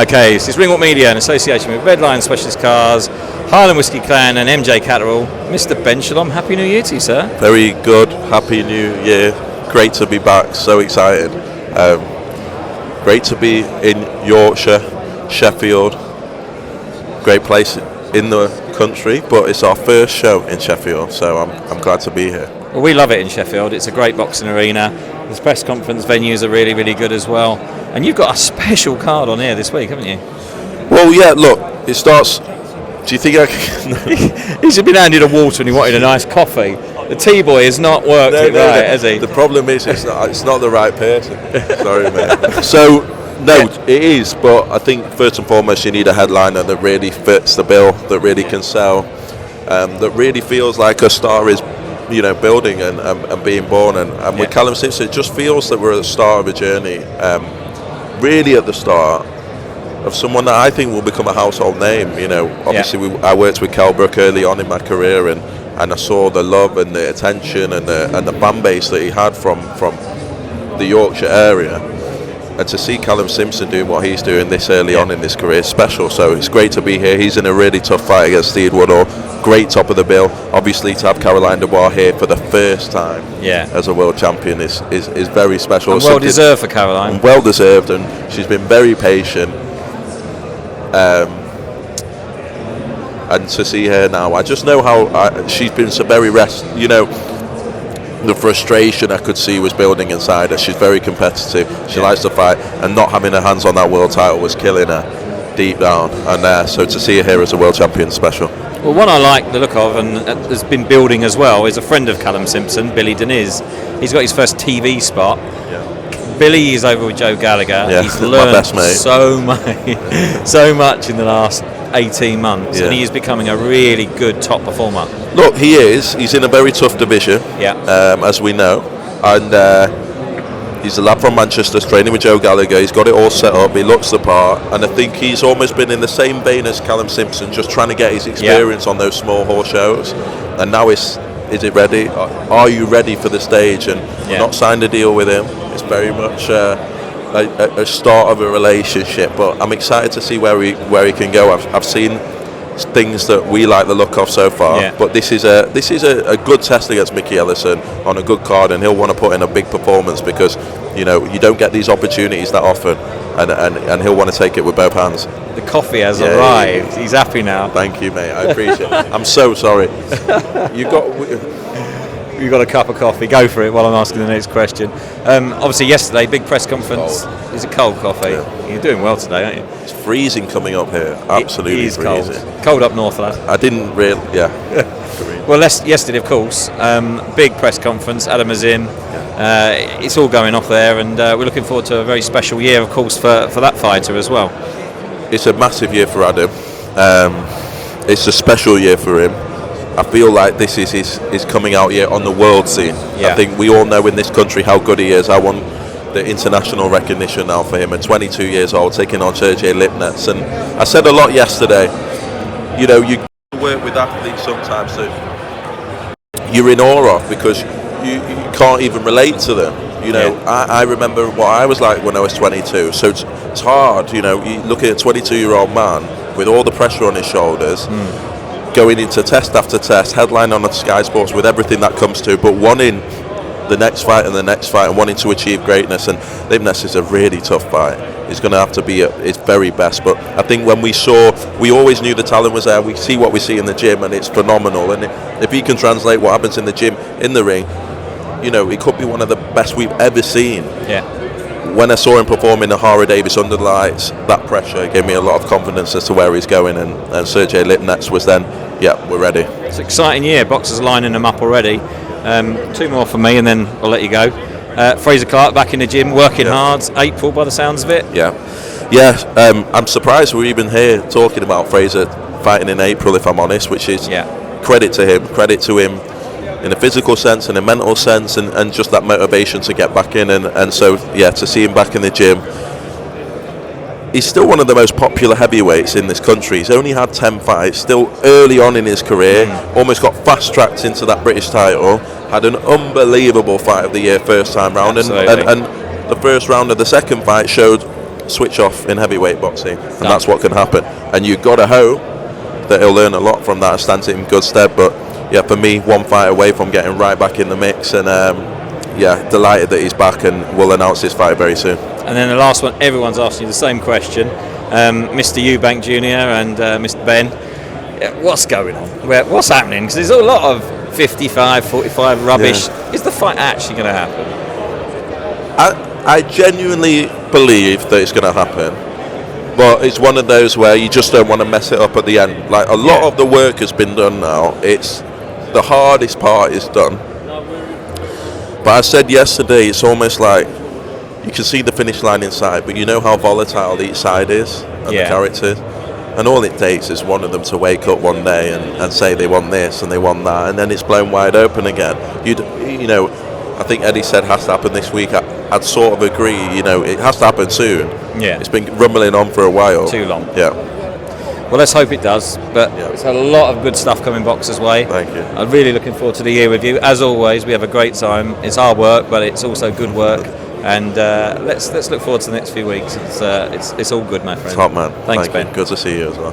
Okay, so it's Ringwalk Media in association with Red Lion Specialist Cars, Highland Whiskey Clan and MJ Catterall. Mr. Ben Shalom, Happy New Year to you, sir. Very good, Happy New Year. Great to be back, so excited. Great to be in Yorkshire, Sheffield. Great place in the country, but it's our first show in Sheffield, so I'm glad to be here. Well, we love it in Sheffield. It's a great boxing arena. The press conference venues are really, really good as well. And you've got a special card on here this week, haven't you? Well, yeah, look, it starts... Do you think I can... He's been handed a water and he wanted a nice coffee. The T-boy has not worked right, has he? The problem is it's not the right person. Sorry, mate. So, no, it is, but I think first and foremost you need a headliner that really fits the bill, that really can sell, that really feels like a star is building and being born. And with Calum Simpson, it just feels that we're at the start of a journey, really at the start of someone that I think will become a household name. Obviously I worked with Cal Brook early on in my career, and I saw the love and the attention and the fan base that he had from the Yorkshire area. And to see Calum Simpson doing what he's doing this early on in his career is special. So it's great to be here. He's in a really tough fight against Steve Woodall. Great top of the bill. Obviously to have Caroline Dubois here for the first time as a world champion is very special. And well deserved for Caroline. Well deserved, and she's been very patient. And to see her now, I just know how she's been so very the frustration I could see was building inside her. She's very competitive. She likes to fight, and not having her hands on that world title was killing her deep down. And so to see her here as a world champion is special. Well, one I like the look of, and has been building as well, is a friend of Calum Simpson, Billy Deniz. He's got his first TV spot. Billy is over with Joe Gallagher. He's learned so much in the last 18 months, and he is becoming a really good top performer. Look, he is. He's in a very tough division, as we know, and he's a lad from Manchester, training with Joe Gallagher. He's got it all set up. He looks the part, and I think he's almost been in the same vein as Calum Simpson, just trying to get his experience on those small horse shows. And now is it ready? Are you ready for the stage? And not signed a deal with him. It's very much a start of a relationship, but I'm excited to see where he can go. I've seen things that we like the look of so far, but this is a good test against Mickey Ellison on a good card, and he'll want to put in a big performance because you don't get these opportunities that often, and he'll want to take it with both hands. The coffee has arrived. He's happy now. Thank you, mate. I appreciate it. I'm so sorry. You got a cup of coffee. Go for it while I'm asking the next question. Obviously, yesterday, big press conference. Cold. Is it cold coffee? You're doing well today, aren't you? It's freezing coming up here. Absolutely freezing. Cold up north, lad. I didn't really. Well, yesterday, of course, big press conference. Adam Azim. It's all going off there, and we're looking forward to a very special year, of course, for that fighter as well. It's a massive year for Adam. It's a special year for him. I feel like this is his coming out year on the world scene. I think we all know in this country how good he is. I want the international recognition now for him. At 22 years old, taking on Sergey Lipnets. And I said a lot yesterday, you work with athletes sometimes that you're in awe of because you can't even relate to them. I remember what I was like when I was 22. So it's hard, you look at a 22-year-old man with all the pressure on his shoulders, going into test after test, headline on Sky Sports with everything that comes to, but wanting the next fight and the next fight and wanting to achieve greatness. And Lipnets is a really tough fight. He's going to have to be at his very best. But I think when we always knew the talent was there. We see what we see in the gym, and it's phenomenal. And if he can translate what happens in the gym in the ring, he could be one of the best we've ever seen. When I saw him perform in the Hara Davis under the lights, that pressure gave me a lot of confidence as to where he's going, and Sergey Lipnets was then, we're ready. It's an exciting year. Boxers lining them up already. Two more for me, and then I'll let you go. Frazer Clark back in the gym, working hard. April, by the sounds of it. I'm surprised we're even here talking about Frazer fighting in April, if I'm honest, which is credit to him in a physical sense and a mental sense, and just that motivation to get back in, and so to see him back in the gym. He's still one of the most popular heavyweights in this country. He's only had 10 fights, still early on in his career, almost got fast-tracked into that British title, had an unbelievable fight of the year first time round, and the first round of the second fight showed switch off in heavyweight boxing, and that's what can happen. And you've got to hope that he'll learn a lot from that and stands it in good stead. But yeah, for me, one fight away from getting right back in the mix, and yeah, delighted that he's back, and we'll announce this fight very soon. And then the last one, everyone's asking you the same question, Mr. Eubanks JNR and Mr. Benn. What's going on? What's happening? Because there's a lot of 55, 45 rubbish. Yeah. Is the fight actually going to happen? I genuinely believe that it's going to happen, but it's one of those where you just don't want to mess it up at the end. Like, a lot of the work has been done now. It's the hardest part is done. But I said yesterday, it's almost like you can see the finish line inside, but you know how volatile each side is and the characters. And all it takes is one of them to wake up one day and say they want this and they want that, and then it's blown wide open again. You know, I think Eddie said has to happen this week. I'd sort of agree. You know, it has to happen soon. Yeah, it's been rumbling on for a while. Too long. Yeah. Well, let's hope it does. But it's a lot of good stuff coming Boxer's way. Thank you. I'm really looking forward to the year with you. As always, we have a great time. It's hard work, but it's also good work. And let's look forward to the next few weeks. It's all good, my friend. Top man. Thanks, Ben. Good to see you as well.